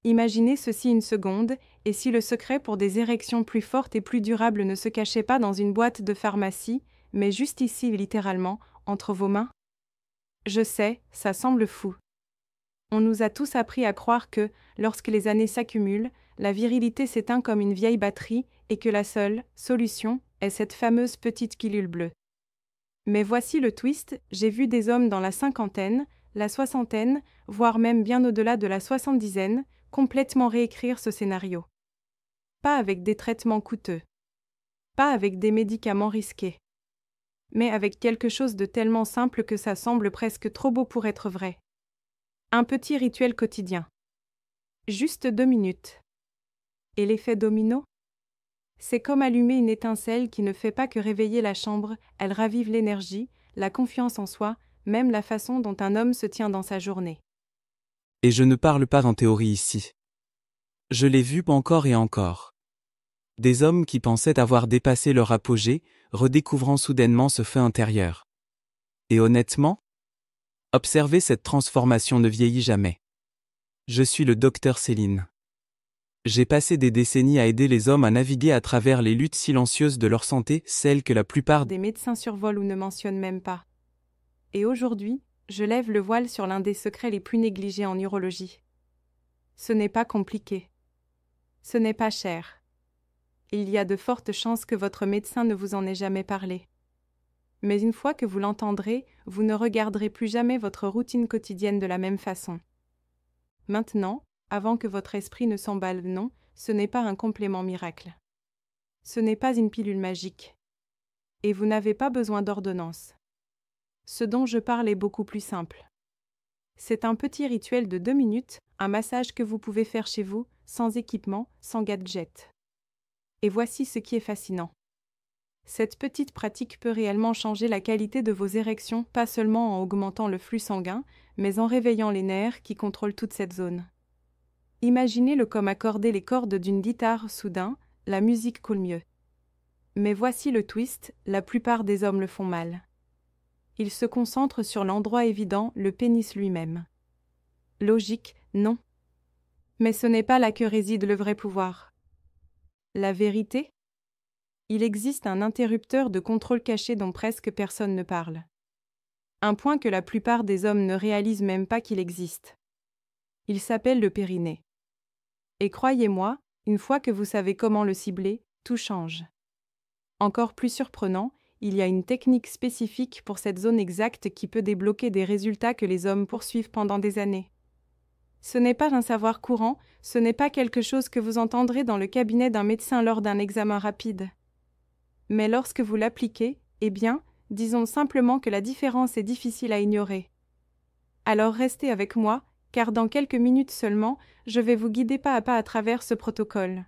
Imaginez ceci une seconde, et si le secret pour des érections plus fortes et plus durables ne se cachait pas dans une boîte de pharmacie, mais juste ici littéralement, entre vos mains? Je sais, ça semble fou. On nous a tous appris à croire que, lorsque les années s'accumulent, la virilité s'éteint comme une vieille batterie et que la seule solution est cette fameuse petite pilule bleue. Mais voici le twist, j'ai vu des hommes dans la cinquantaine, la soixantaine, voire même bien au-delà de la soixante-dizaine, complètement réécrire ce scénario. Pas avec des traitements coûteux. Pas avec des médicaments risqués. Mais avec quelque chose de tellement simple que ça semble presque trop beau pour être vrai. Un petit rituel quotidien. Juste 2 minutes. Et l'effet domino? C'est comme allumer une étincelle qui ne fait pas que réveiller la chambre, elle ravive l'énergie, la confiance en soi, même la façon dont un homme se tient dans sa journée. Et je ne parle pas en théorie ici. Je l'ai vu encore et encore. Des hommes qui pensaient avoir dépassé leur apogée, redécouvrant soudainement ce feu intérieur. Et honnêtement, observer cette transformation ne vieillit jamais. Je suis le docteur Céline. J'ai passé des décennies à aider les hommes à naviguer à travers les luttes silencieuses de leur santé, celles que la plupart Des médecins survolent ou ne mentionnent même pas. Et aujourd'hui, je lève le voile sur l'un des secrets les plus négligés en urologie. Ce n'est pas compliqué. Ce n'est pas cher. Il y a de fortes chances que votre médecin ne vous en ait jamais parlé. Mais une fois que vous l'entendrez, vous ne regarderez plus jamais votre routine quotidienne de la même façon. Maintenant, avant que votre esprit ne s'emballe, non, ce n'est pas un complément miracle. Ce n'est pas une pilule magique. Et vous n'avez pas besoin d'ordonnance. Ce dont je parle est beaucoup plus simple. C'est un petit rituel de 2 minutes, un massage que vous pouvez faire chez vous, sans équipement, sans gadget. Et voici ce qui est fascinant. Cette petite pratique peut réellement changer la qualité de vos érections, pas seulement en augmentant le flux sanguin, mais en réveillant les nerfs qui contrôlent toute cette zone. Imaginez-le comme accorder les cordes d'une guitare soudain, la musique coule mieux. Mais voici le twist, la plupart des hommes le font mal. Ils se concentrent sur l'endroit évident, le pénis lui-même. Logique, non. Mais ce n'est pas là que réside le vrai pouvoir. La vérité? Il existe un interrupteur de contrôle caché dont presque personne ne parle. Un point que la plupart des hommes ne réalisent même pas qu'il existe. Il s'appelle le périnée. Et croyez-moi, une fois que vous savez comment le cibler, tout change. Encore plus surprenant, il y a une technique spécifique pour cette zone exacte qui peut débloquer des résultats que les hommes poursuivent pendant des années. Ce n'est pas un savoir courant, ce n'est pas quelque chose que vous entendrez dans le cabinet d'un médecin lors d'un examen rapide. Mais lorsque vous l'appliquez, eh bien, disons simplement que la différence est difficile à ignorer. Alors restez avec moi, car dans quelques minutes seulement, je vais vous guider pas à pas à travers ce protocole.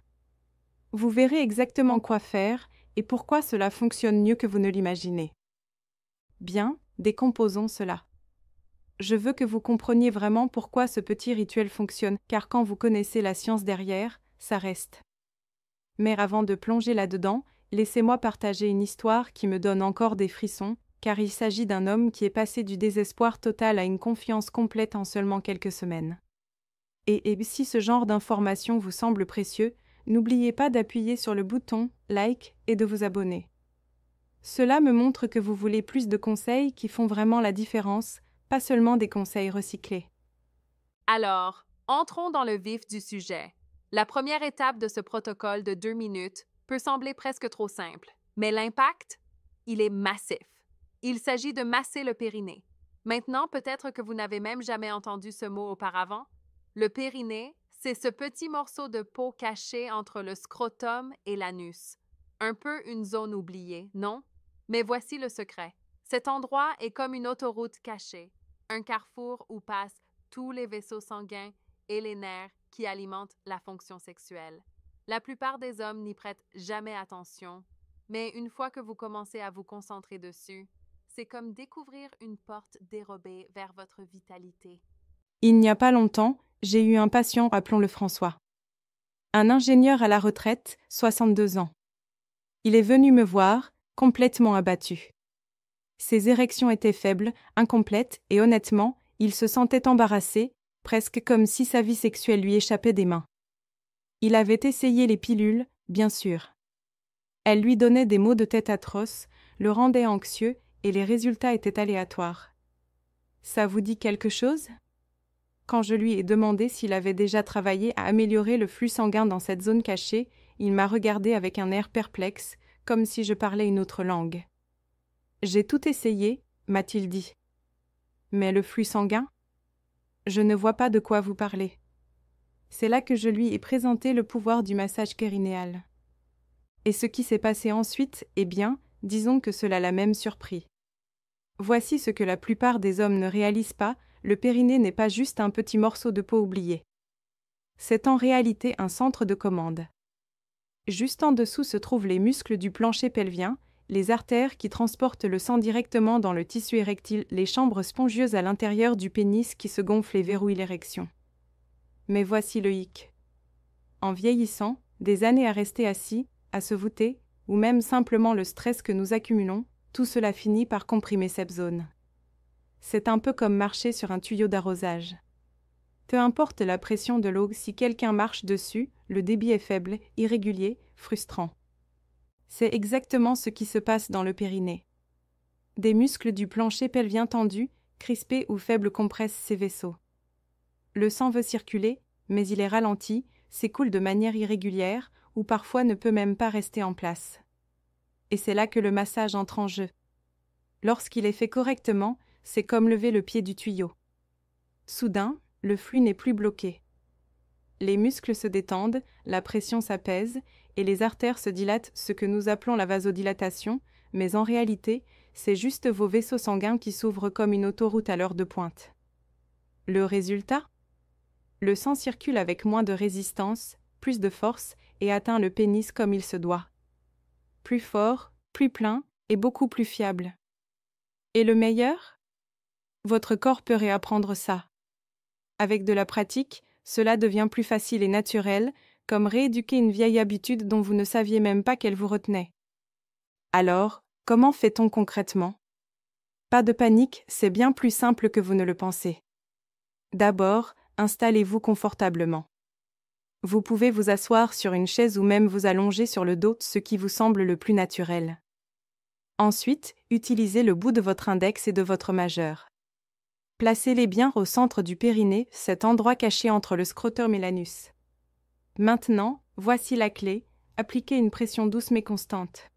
Vous verrez exactement quoi faire et pourquoi cela fonctionne mieux que vous ne l'imaginez. Bien, décomposons cela. Je veux que vous compreniez vraiment pourquoi ce petit rituel fonctionne, car quand vous connaissez la science derrière, ça reste. Mais avant de plonger là-dedans, laissez-moi partager une histoire qui me donne encore des frissons, car il s'agit d'un homme qui est passé du désespoir total à une confiance complète en seulement quelques semaines. Et si ce genre d'informations vous semble précieux, n'oubliez pas d'appuyer sur le bouton « like » et de vous abonner. Cela me montre que vous voulez plus de conseils qui font vraiment la différence, pas seulement des conseils recyclés. Alors, entrons dans le vif du sujet. La première étape de ce protocole de 2 minutes peut sembler presque trop simple, mais l'impact, il est massif. Il s'agit de masser le périnée. Maintenant, peut-être que vous n'avez même jamais entendu ce mot auparavant. Le périnée, c'est ce petit morceau de peau caché entre le scrotum et l'anus. Un peu une zone oubliée, non? Mais voici le secret. Cet endroit est comme une autoroute cachée, un carrefour où passent tous les vaisseaux sanguins et les nerfs qui alimentent la fonction sexuelle. La plupart des hommes n'y prêtent jamais attention, mais une fois que vous commencez à vous concentrer dessus, c'est comme découvrir une porte dérobée vers votre vitalité. Il n'y a pas longtemps, j'ai eu un patient, appelons-le François. Un ingénieur à la retraite, 62 ans. Il est venu me voir, complètement abattu. Ses érections étaient faibles, incomplètes, et honnêtement, il se sentait embarrassé, presque comme si sa vie sexuelle lui échappait des mains. Il avait essayé les pilules, bien sûr. Elles lui donnaient des maux de tête atroces, le rendaient anxieux et les résultats étaient aléatoires. Ça vous dit quelque chose ? Quand je lui ai demandé s'il avait déjà travaillé à améliorer le flux sanguin dans cette zone cachée, il m'a regardé avec un air perplexe, comme si je parlais une autre langue. « J'ai tout essayé », m'a-t-il dit. « Mais le flux sanguin ? Je ne vois pas de quoi vous parlez. » C'est là que je lui ai présenté le pouvoir du massage périnéal. Et ce qui s'est passé ensuite, eh bien, disons que cela l'a même surpris. Voici ce que la plupart des hommes ne réalisent pas, le périnée n'est pas juste un petit morceau de peau oublié. C'est en réalité un centre de commande. Juste en dessous se trouvent les muscles du plancher pelvien, les artères qui transportent le sang directement dans le tissu érectile, les chambres spongieuses à l'intérieur du pénis qui se gonflent et verrouillent l'érection. Mais voici le hic. En vieillissant, des années à rester assis, à se voûter, ou même simplement le stress que nous accumulons, tout cela finit par comprimer cette zone. C'est un peu comme marcher sur un tuyau d'arrosage. Peu importe la pression de l'eau, si quelqu'un marche dessus, le débit est faible, irrégulier, frustrant. C'est exactement ce qui se passe dans le périnée. Des muscles du plancher pelvien tendus, crispés ou faibles compressent ces vaisseaux. Le sang veut circuler, mais il est ralenti, s'écoule de manière irrégulière, ou parfois ne peut même pas rester en place. Et c'est là que le massage entre en jeu. Lorsqu'il est fait correctement, c'est comme lever le pied du tuyau. Soudain, le flux n'est plus bloqué. Les muscles se détendent, la pression s'apaise, et les artères se dilatent, ce que nous appelons la vasodilatation, mais en réalité, c'est juste vos vaisseaux sanguins qui s'ouvrent comme une autoroute à l'heure de pointe. Le résultat ? Le sang circule avec moins de résistance, plus de force, et atteint le pénis comme il se doit. Plus fort, plus plein, et beaucoup plus fiable. Et le meilleur ? Votre corps peut réapprendre ça. Avec de la pratique, cela devient plus facile et naturel, comme rééduquer une vieille habitude dont vous ne saviez même pas qu'elle vous retenait. Alors, comment fait-on concrètement ? Pas de panique, c'est bien plus simple que vous ne le pensez. D'abord, installez-vous confortablement. Vous pouvez vous asseoir sur une chaise ou même vous allonger sur le dos, ce qui vous semble le plus naturel. Ensuite, utilisez le bout de votre index et de votre majeur. Placez-les bien au centre du périnée, cet endroit caché entre le scrotum et l'anus. Maintenant, voici la clé, appliquez une pression douce mais constante.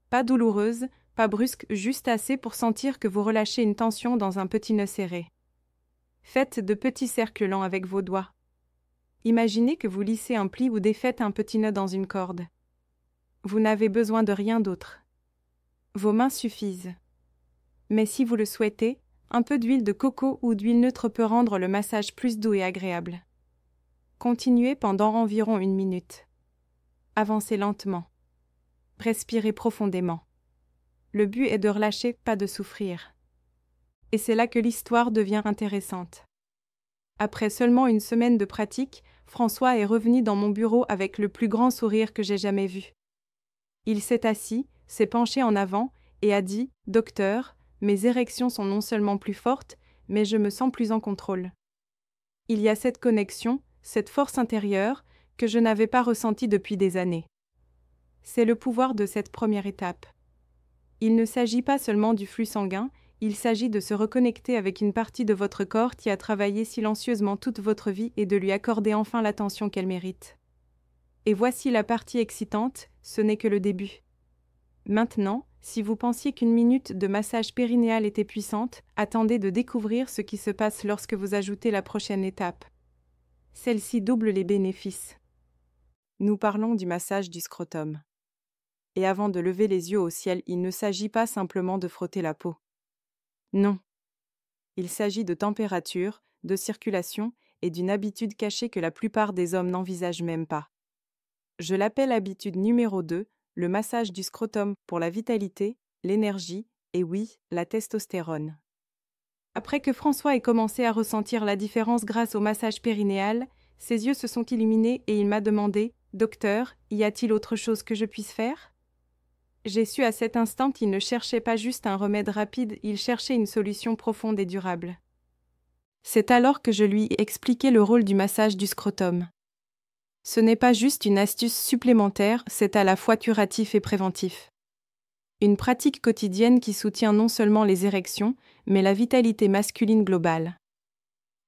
Pas douloureuse, pas brusque, juste assez pour sentir que vous relâchez une tension dans un petit nœud serré. Faites de petits cercles lents avec vos doigts. Imaginez que vous lissez un pli ou défaites un petit nœud dans une corde. Vous n'avez besoin de rien d'autre. Vos mains suffisent. Mais si vous le souhaitez, un peu d'huile de coco ou d'huile neutre peut rendre le massage plus doux et agréable. Continuez pendant environ 1 minute. Avancez lentement. Respirez profondément. Le but est de relâcher, pas de souffrir. Et c'est là que l'histoire devient intéressante. Après seulement 1 semaine de pratique, François est revenu dans mon bureau avec le plus grand sourire que j'ai jamais vu. Il s'est assis, s'est penché en avant et a dit « Docteur, mes érections sont non seulement plus fortes, mais je me sens plus en contrôle. » Il y a cette connexion, cette force intérieure, que je n'avais pas ressentie depuis des années. C'est le pouvoir de cette première étape. Il ne s'agit pas seulement du flux sanguin, il s'agit de se reconnecter avec une partie de votre corps qui a travaillé silencieusement toute votre vie et de lui accorder enfin l'attention qu'elle mérite. Et voici la partie excitante, ce n'est que le début. Maintenant, si vous pensiez qu'1 minute de massage périnéal était puissante, attendez de découvrir ce qui se passe lorsque vous ajoutez la prochaine étape. Celle-ci double les bénéfices. Nous parlons du massage du scrotum. Et avant de lever les yeux au ciel, il ne s'agit pas simplement de frotter la peau. Non. Il s'agit de température, de circulation et d'une habitude cachée que la plupart des hommes n'envisagent même pas. Je l'appelle habitude numéro 2, le massage du scrotum pour la vitalité, l'énergie et oui, la testostérone. Après que François ait commencé à ressentir la différence grâce au massage périnéal, ses yeux se sont illuminés et il m'a demandé « Docteur, y a-t-il autre chose que je puisse faire ?» J'ai su à cet instant qu'il ne cherchait pas juste un remède rapide, il cherchait une solution profonde et durable. C'est alors que je lui ai expliqué le rôle du massage du scrotum. Ce n'est pas juste une astuce supplémentaire, c'est à la fois curatif et préventif. Une pratique quotidienne qui soutient non seulement les érections, mais la vitalité masculine globale.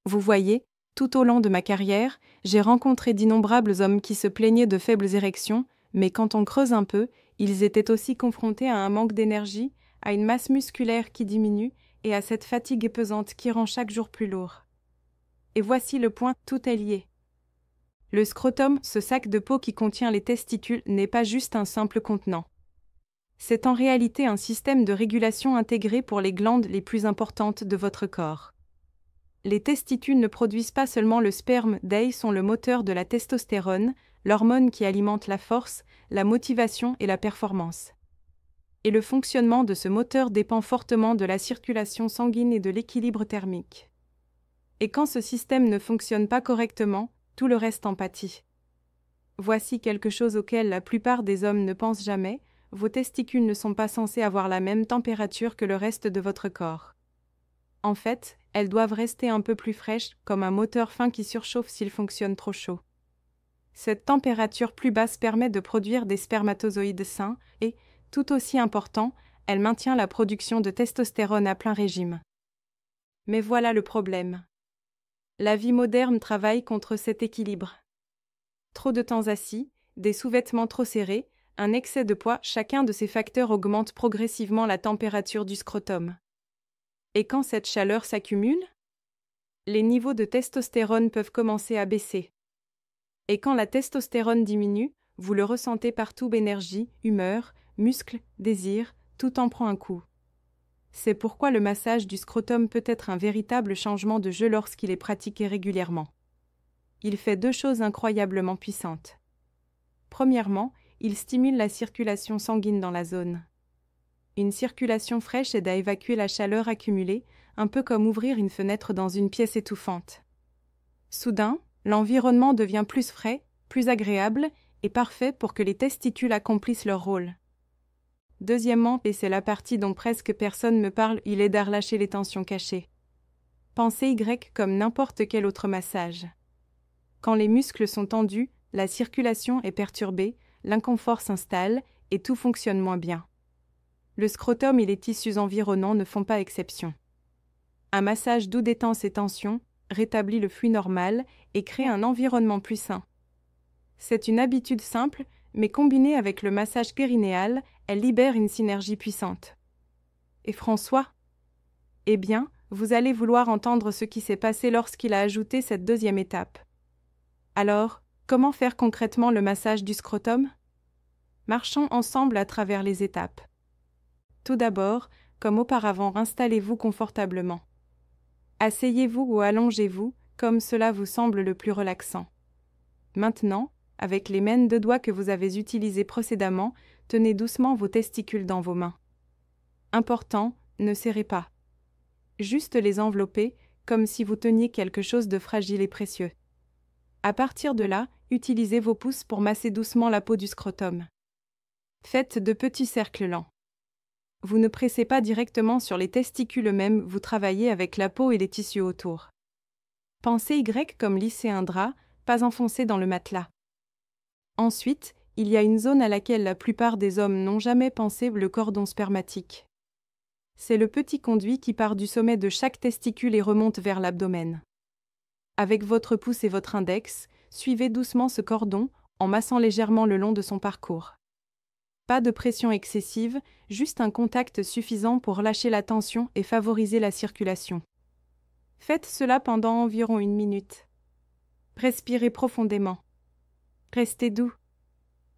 Vous voyez, tout au long de ma carrière, j'ai rencontré d'innombrables hommes qui se plaignaient de faibles érections, mais quand on creuse un peu, ils étaient aussi confrontés à un manque d'énergie, à une masse musculaire qui diminue et à cette fatigue pesante qui rend chaque jour plus lourd. Et voici le point, tout est lié. Le scrotum, ce sac de peau qui contient les testicules, n'est pas juste un simple contenant. C'est en réalité un système de régulation intégré pour les glandes les plus importantes de votre corps. Les testicules ne produisent pas seulement le sperme, ils sont le moteur de la testostérone, l'hormone qui alimente la force, la motivation et la performance. Et le fonctionnement de ce moteur dépend fortement de la circulation sanguine et de l'équilibre thermique. Et quand ce système ne fonctionne pas correctement, tout le reste en pâtit. Voici quelque chose auquel la plupart des hommes ne pensent jamais, vos testicules ne sont pas censés avoir la même température que le reste de votre corps. En fait, elles doivent rester un peu plus fraîches, comme un moteur fin qui surchauffe s'il fonctionne trop chaud. Cette température plus basse permet de produire des spermatozoïdes sains et, tout aussi important, elle maintient la production de testostérone à plein régime. Mais voilà le problème. La vie moderne travaille contre cet équilibre. Trop de temps assis, des sous-vêtements trop serrés, un excès de poids, chacun de ces facteurs augmente progressivement la température du scrotum. Et quand cette chaleur s'accumule, les niveaux de testostérone peuvent commencer à baisser. Et quand la testostérone diminue, vous le ressentez partout, énergie, humeur, muscles, désir, tout en prend un coup. C'est pourquoi le massage du scrotum peut être un véritable changement de jeu lorsqu'il est pratiqué régulièrement. Il fait deux choses incroyablement puissantes. Premièrement, il stimule la circulation sanguine dans la zone. Une circulation fraîche aide à évacuer la chaleur accumulée, un peu comme ouvrir une fenêtre dans une pièce étouffante. Soudain, l'environnement devient plus frais, plus agréable et parfait pour que les testicules accomplissent leur rôle. Deuxièmement, et c'est la partie dont presque personne me parle, il aide à relâcher les tensions cachées. Pensez Y comme n'importe quel autre massage. Quand les muscles sont tendus, la circulation est perturbée, l'inconfort s'installe et tout fonctionne moins bien. Le scrotum et les tissus environnants ne font pas exception. Un massage doux détend ces tensions, rétablit le flux normal et crée un environnement plus sain. C'est une habitude simple, mais combinée avec le massage périnéal, elle libère une synergie puissante. Et François? Eh bien, vous allez vouloir entendre ce qui s'est passé lorsqu'il a ajouté cette deuxième étape. Alors, comment faire concrètement le massage du scrotum? Marchons ensemble à travers les étapes. Tout d'abord, comme auparavant, installez-vous confortablement. Asseyez-vous ou allongez-vous, comme cela vous semble le plus relaxant. Maintenant, avec les mêmes deux doigts que vous avez utilisés précédemment, tenez doucement vos testicules dans vos mains. Important, ne serrez pas. Juste les envelopper, comme si vous teniez quelque chose de fragile et précieux. À partir de là, utilisez vos pouces pour masser doucement la peau du scrotum. Faites de petits cercles lents. Vous ne pressez pas directement sur les testicules eux-mêmes, vous travaillez avec la peau et les tissus autour. Pensez Y comme lisser un drap, pas enfoncer dans le matelas. Ensuite, il y a une zone à laquelle la plupart des hommes n'ont jamais pensé, le cordon spermatique. C'est le petit conduit qui part du sommet de chaque testicule et remonte vers l'abdomen. Avec votre pouce et votre index, suivez doucement ce cordon en massant légèrement le long de son parcours. Pas de pression excessive, juste un contact suffisant pour lâcher la tension et favoriser la circulation. Faites cela pendant environ 1 minute. Respirez profondément. Restez doux.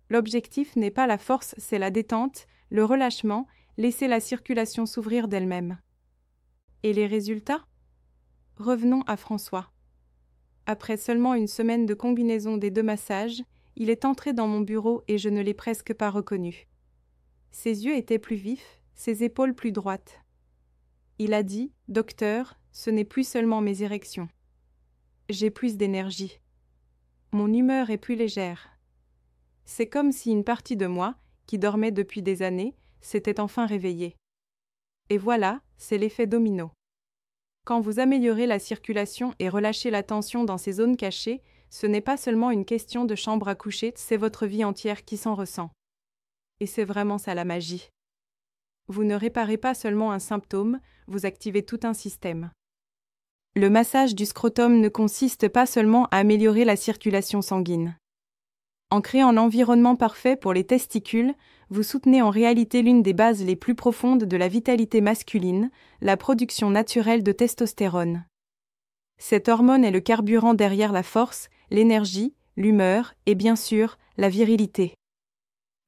L'objectif n'est pas la force, c'est la détente, le relâchement, laissez la circulation s'ouvrir d'elle-même. Et les résultats? Revenons à François. Après seulement 1 semaine de combinaison des 2 massages, il est entré dans mon bureau et je ne l'ai presque pas reconnu. Ses yeux étaient plus vifs, ses épaules plus droites. Il a dit « Docteur, ce n'est plus seulement mes érections. J'ai plus d'énergie. Mon humeur est plus légère. C'est comme si une partie de moi, qui dormait depuis des années, s'était enfin réveillée. Et voilà, c'est l'effet domino. Quand vous améliorez la circulation et relâchez la tension dans ces zones cachées, ce n'est pas seulement une question de chambre à coucher, c'est votre vie entière qui s'en ressent. Et c'est vraiment ça la magie. Vous ne réparez pas seulement un symptôme, vous activez tout un système. Le massage du scrotum ne consiste pas seulement à améliorer la circulation sanguine. En créant l'environnement parfait pour les testicules, vous soutenez en réalité l'une des bases les plus profondes de la vitalité masculine, la production naturelle de testostérone. Cette hormone est le carburant derrière la force, l'énergie, l'humeur et bien sûr, la virilité.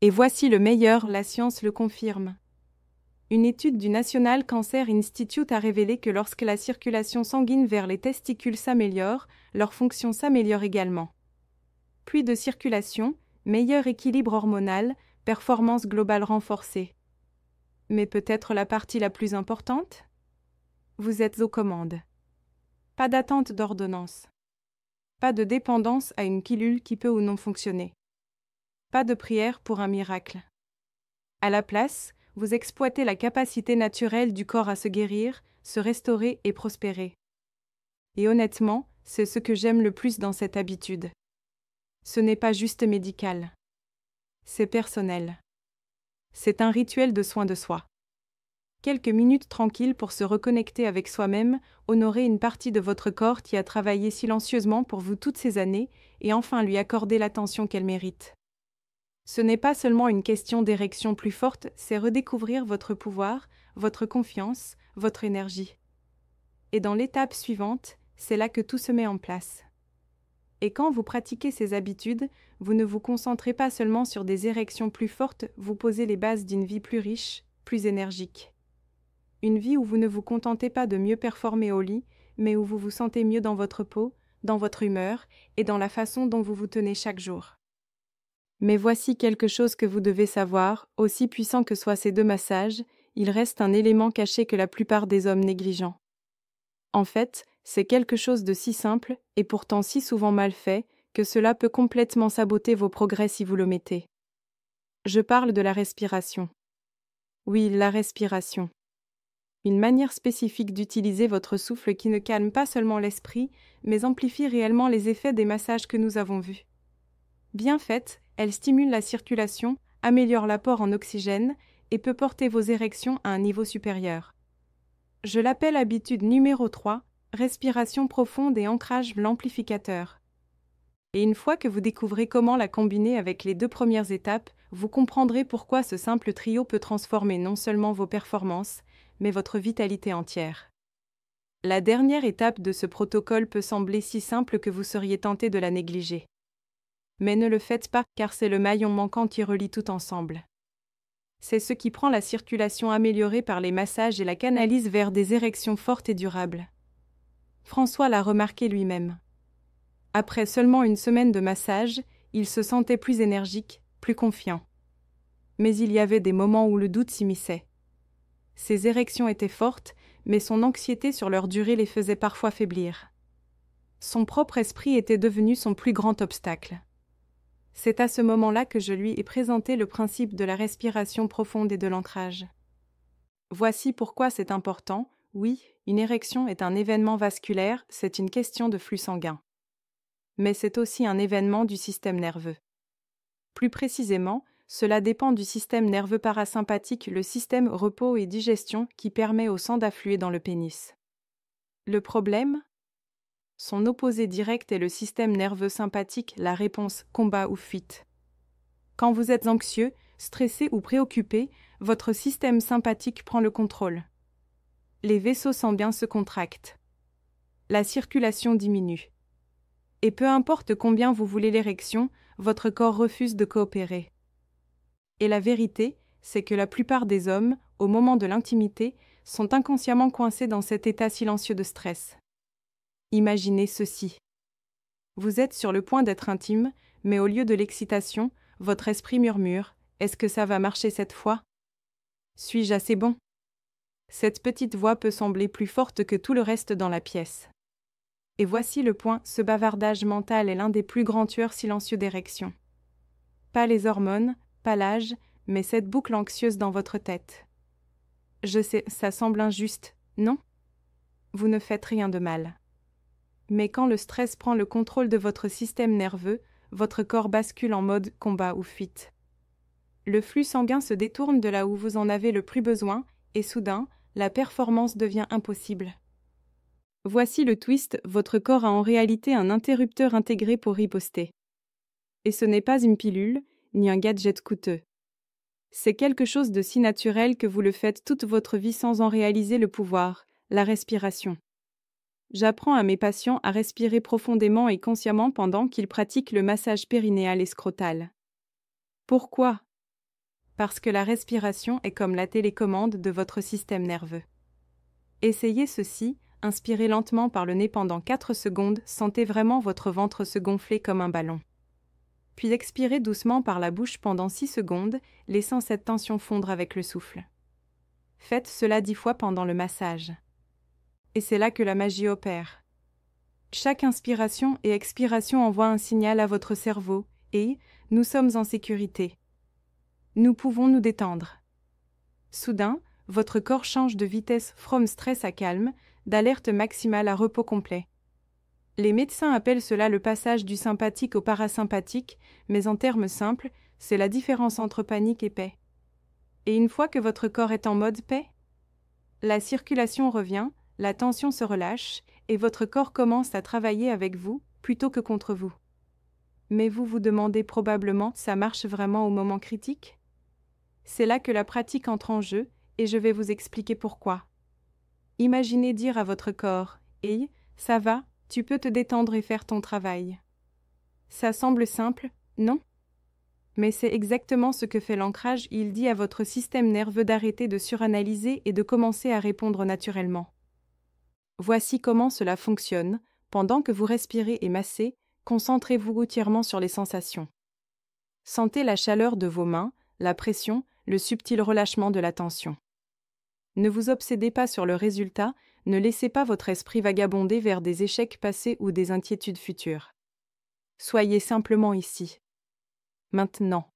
Et voici le meilleur, la science le confirme. Une étude du National Cancer Institute a révélé que lorsque la circulation sanguine vers les testicules s'améliore, leur fonction s'améliore également. Plus de circulation, meilleur équilibre hormonal, performance globale renforcée. Mais peut-être la partie la plus importante ? Vous êtes aux commandes. Pas d'attente d'ordonnance. Pas de dépendance à une pilule qui peut ou non fonctionner. Pas de prière pour un miracle. À la place, vous exploitez la capacité naturelle du corps à se guérir, se restaurer et prospérer. Et honnêtement, c'est ce que j'aime le plus dans cette habitude. Ce n'est pas juste médical. C'est personnel. C'est un rituel de soin de soi. Quelques minutes tranquilles pour se reconnecter avec soi-même, honorer une partie de votre corps qui a travaillé silencieusement pour vous toutes ces années et enfin lui accorder l'attention qu'elle mérite. Ce n'est pas seulement une question d'érection plus forte, c'est redécouvrir votre pouvoir, votre confiance, votre énergie. Et dans l'étape suivante, c'est là que tout se met en place. Et quand vous pratiquez ces habitudes, vous ne vous concentrez pas seulement sur des érections plus fortes, vous posez les bases d'une vie plus riche, plus énergique. Une vie où vous ne vous contentez pas de mieux performer au lit, mais où vous vous sentez mieux dans votre peau, dans votre humeur et dans la façon dont vous vous tenez chaque jour. Mais voici quelque chose que vous devez savoir, aussi puissant que soient ces 2 massages, il reste un élément caché que la plupart des hommes négligent. En fait, c'est quelque chose de si simple, et pourtant si souvent mal fait, que cela peut complètement saboter vos progrès si vous l'omettez. Je parle de la respiration. Oui, la respiration. Une manière spécifique d'utiliser votre souffle qui ne calme pas seulement l'esprit, mais amplifie réellement les effets des massages que nous avons vus. Bien faite, elle stimule la circulation, améliore l'apport en oxygène et peut porter vos érections à un niveau supérieur. Je l'appelle habitude numéro 3, respiration profonde et ancrage l'amplificateur. Et une fois que vous découvrez comment la combiner avec les 2 premières étapes, vous comprendrez pourquoi ce simple trio peut transformer non seulement vos performances, mais votre vitalité entière. La dernière étape de ce protocole peut sembler si simple que vous seriez tenté de la négliger. Mais ne le faites pas, car c'est le maillon manquant qui relie tout ensemble. C'est ce qui prend la circulation améliorée par les massages et la canalise vers des érections fortes et durables. François l'a remarqué lui-même. Après seulement une semaine de massage, il se sentait plus énergique, plus confiant. Mais il y avait des moments où le doute s'immisçait. Ses érections étaient fortes, mais son anxiété sur leur durée les faisait parfois faiblir. Son propre esprit était devenu son plus grand obstacle. C'est à ce moment-là que je lui ai présenté le principe de la respiration profonde et de l'ancrage. Voici pourquoi c'est important. Oui, une érection est un événement vasculaire, c'est une question de flux sanguin. Mais c'est aussi un événement du système nerveux. Plus précisément, cela dépend du système nerveux parasympathique, le système repos et digestion qui permet au sang d'affluer dans le pénis. Le problème ? Son opposé direct est le système nerveux sympathique, la réponse combat ou fuite. Quand vous êtes anxieux, stressé ou préoccupé, votre système sympathique prend le contrôle. Les vaisseaux sanguins se contractent. La circulation diminue. Et peu importe combien vous voulez l'érection, votre corps refuse de coopérer. Et la vérité, c'est que la plupart des hommes, au moment de l'intimité, sont inconsciemment coincés dans cet état silencieux de stress. Imaginez ceci. Vous êtes sur le point d'être intime, mais au lieu de l'excitation, votre esprit murmure « Est-ce que ça va marcher cette fois ? Suis-je assez bon ?» Cette petite voix peut sembler plus forte que tout le reste dans la pièce. Et voici le point, ce bavardage mental est l'un des plus grands tueurs silencieux d'érection. Pas les hormones, pas l'âge, mais cette boucle anxieuse dans votre tête. Je sais, ça semble injuste, non ? vous ne faites rien de mal. Mais quand le stress prend le contrôle de votre système nerveux, votre corps bascule en mode combat ou fuite. Le flux sanguin se détourne de là où vous en avez le plus besoin, et soudain, la performance devient impossible. Voici le twist, votre corps a en réalité un interrupteur intégré pour riposter. Et ce n'est pas une pilule, ni un gadget coûteux. C'est quelque chose de si naturel que vous le faites toute votre vie sans en réaliser le pouvoir, la respiration. J'apprends à mes patients à respirer profondément et consciemment pendant qu'ils pratiquent le massage périnéal et scrotal. Pourquoi ? Parce que la respiration est comme la télécommande de votre système nerveux. Essayez ceci, inspirez lentement par le nez pendant 4 secondes, sentez vraiment votre ventre se gonfler comme un ballon. Puis expirez doucement par la bouche pendant 6 secondes, laissant cette tension fondre avec le souffle. Faites cela 10 fois pendant le massage. Et c'est là que la magie opère. Chaque inspiration et expiration envoie un signal à votre cerveau, et nous sommes en sécurité. Nous pouvons nous détendre. Soudain, votre corps change de vitesse from stress à calme, d'alerte maximale à repos complet. Les médecins appellent cela le passage du sympathique au parasympathique, mais en termes simples, c'est la différence entre panique et paix. Et une fois que votre corps est en mode paix, la circulation revient, la tension se relâche, et votre corps commence à travailler avec vous plutôt que contre vous. Mais vous vous demandez probablement, ça marche vraiment au moment critique ? C'est là que la pratique entre en jeu, et je vais vous expliquer pourquoi. Imaginez dire à votre corps « Hey, ça va, tu peux te détendre et faire ton travail. » Ça semble simple, non ? Mais c'est exactement ce que fait l'ancrage, il dit à votre système nerveux d'arrêter de suranalyser et de commencer à répondre naturellement. Voici comment cela fonctionne. Pendant que vous respirez et massez, concentrez-vous entièrement sur les sensations. Sentez la chaleur de vos mains, la pression, le subtil relâchement de la tension. Ne vous obsédez pas sur le résultat, ne laissez pas votre esprit vagabonder vers des échecs passés ou des inquiétudes futures. Soyez simplement ici. Maintenant.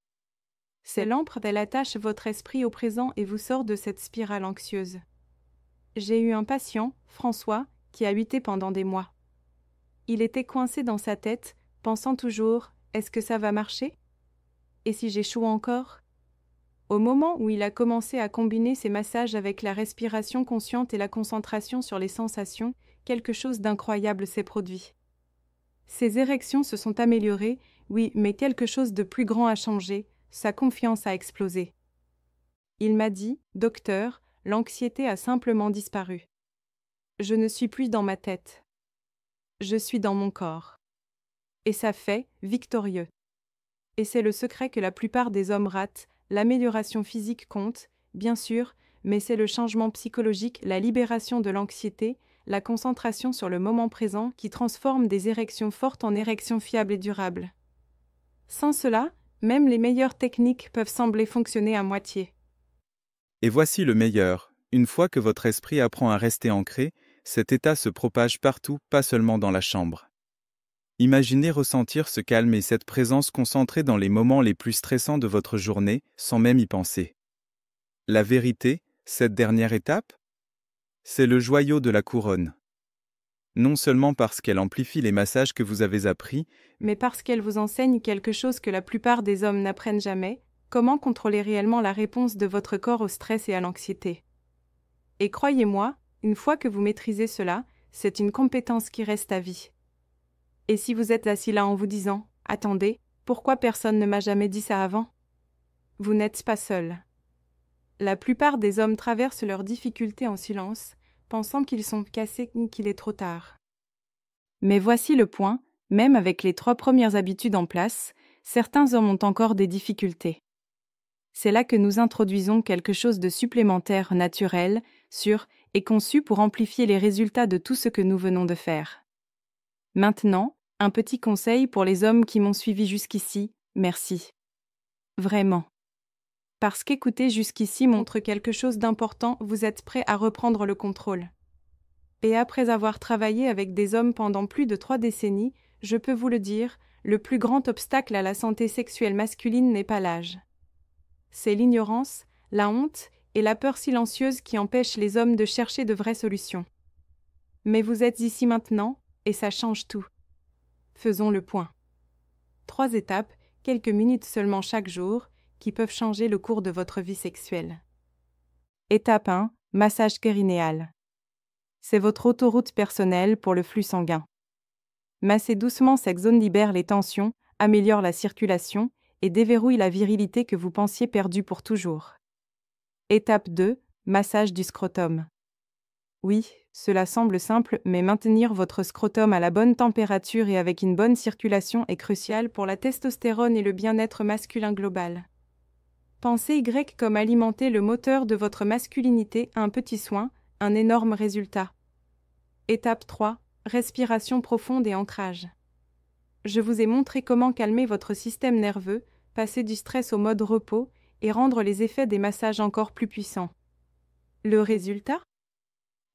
C'est l'encre, elle attache votre esprit au présent et vous sort de cette spirale anxieuse. J'ai eu un patient, François, qui a lutté pendant des mois. Il était coincé dans sa tête, pensant toujours « Est-ce que ça va marcher ? Et si j'échoue encore ?» Au moment où il a commencé à combiner ses massages avec la respiration consciente et la concentration sur les sensations, quelque chose d'incroyable s'est produit. Ses érections se sont améliorées, oui, mais quelque chose de plus grand a changé, sa confiance a explosé. Il m'a dit « Docteur, l'anxiété a simplement disparu. Je ne suis plus dans ma tête. Je suis dans mon corps. » Et ça fait victorieux. Et c'est le secret que la plupart des hommes ratent. L'amélioration physique compte, bien sûr, mais c'est le changement psychologique, la libération de l'anxiété, la concentration sur le moment présent qui transforme des érections fortes en érections fiables et durables. Sans cela, même les meilleures techniques peuvent sembler fonctionner à moitié. Et voici le meilleur. Une fois que votre esprit apprend à rester ancré, cet état se propage partout, pas seulement dans la chambre. Imaginez ressentir ce calme et cette présence concentrée dans les moments les plus stressants de votre journée, sans même y penser. La vérité, cette dernière étape, c'est le joyau de la couronne. Non seulement parce qu'elle amplifie les massages que vous avez appris, mais parce qu'elle vous enseigne quelque chose que la plupart des hommes n'apprennent jamais, comment contrôler réellement la réponse de votre corps au stress et à l'anxiété. Et croyez-moi, une fois que vous maîtrisez cela, c'est une compétence qui reste à vie. Et si vous êtes assis là en vous disant « Attendez, pourquoi personne ne m'a jamais dit ça avant ?» Vous n'êtes pas seul. La plupart des hommes traversent leurs difficultés en silence, pensant qu'ils sont cassés ou qu'il est trop tard. Mais voici le point, même avec les 3 premières habitudes en place, certains hommes ont encore des difficultés. C'est là que nous introduisons quelque chose de supplémentaire, naturel, sûr et conçu pour amplifier les résultats de tout ce que nous venons de faire. Maintenant, un petit conseil pour les hommes qui m'ont suivi jusqu'ici, merci. Vraiment. Parce qu'écouter jusqu'ici montre quelque chose d'important, vous êtes prêts à reprendre le contrôle. Et après avoir travaillé avec des hommes pendant plus de 3 décennies, je peux vous le dire, le plus grand obstacle à la santé sexuelle masculine n'est pas l'âge. C'est l'ignorance, la honte et la peur silencieuse qui empêchent les hommes de chercher de vraies solutions. Mais vous êtes ici maintenant, et ça change tout. Faisons le point. 3 étapes, quelques minutes seulement chaque jour, qui peuvent changer le cours de votre vie sexuelle. Étape 1. Massage périnéal. C'est votre autoroute personnelle pour le flux sanguin. Massez doucement cette zone libère les tensions, améliore la circulation et déverrouille la virilité que vous pensiez perdue pour toujours. Étape 2. Massage du scrotum. Oui, cela semble simple, mais maintenir votre scrotum à la bonne température et avec une bonne circulation est crucial pour la testostérone et le bien-être masculin global. Pensez Y comme alimenter le moteur de votre masculinité, un petit soin, un énorme résultat. Étape 3. Respiration profonde et ancrage. Je vous ai montré comment calmer votre système nerveux, passer du stress au mode repos et rendre les effets des massages encore plus puissants. Le résultat ?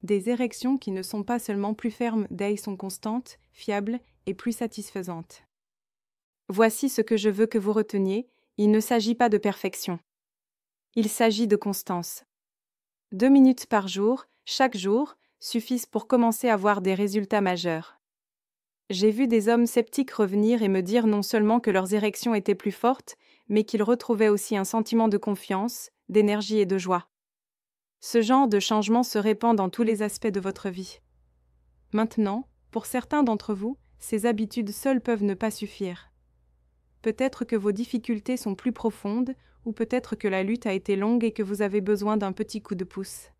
Des érections qui ne sont pas seulement plus fermes, elles sont constantes, fiables et plus satisfaisantes. Voici ce que je veux que vous reteniez, il ne s'agit pas de perfection. Il s'agit de constance. 2 minutes par jour, chaque jour, suffisent pour commencer à voir des résultats majeurs. J'ai vu des hommes sceptiques revenir et me dire non seulement que leurs érections étaient plus fortes, mais qu'ils retrouvaient aussi un sentiment de confiance, d'énergie et de joie. Ce genre de changement se répand dans tous les aspects de votre vie. Maintenant, pour certains d'entre vous, ces habitudes seules peuvent ne pas suffire. Peut-être que vos difficultés sont plus profondes, ou peut-être que la lutte a été longue et que vous avez besoin d'un petit coup de pouce.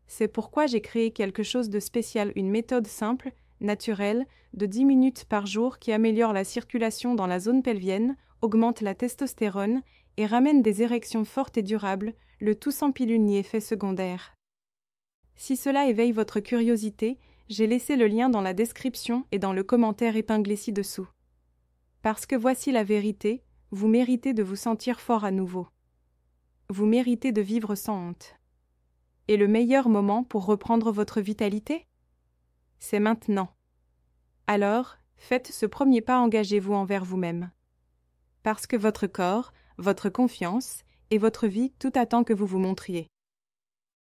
C'est pourquoi j'ai créé quelque chose de spécial, une méthode simple, naturelle, de 10 minutes par jour qui améliore la circulation dans la zone pelvienne, augmente la testostérone et ramène des érections fortes et durables, le tout sans pilule ni effet secondaire. Si cela éveille votre curiosité, j'ai laissé le lien dans la description et dans le commentaire épinglé ci-dessous. Parce que voici la vérité, vous méritez de vous sentir fort à nouveau. Vous méritez de vivre sans honte. Et le meilleur moment pour reprendre votre vitalité ? C'est maintenant. Alors, faites ce premier pas, engagez-vous envers vous-même. Parce que votre corps, votre confiance et votre vie, tout attend que vous vous montriez.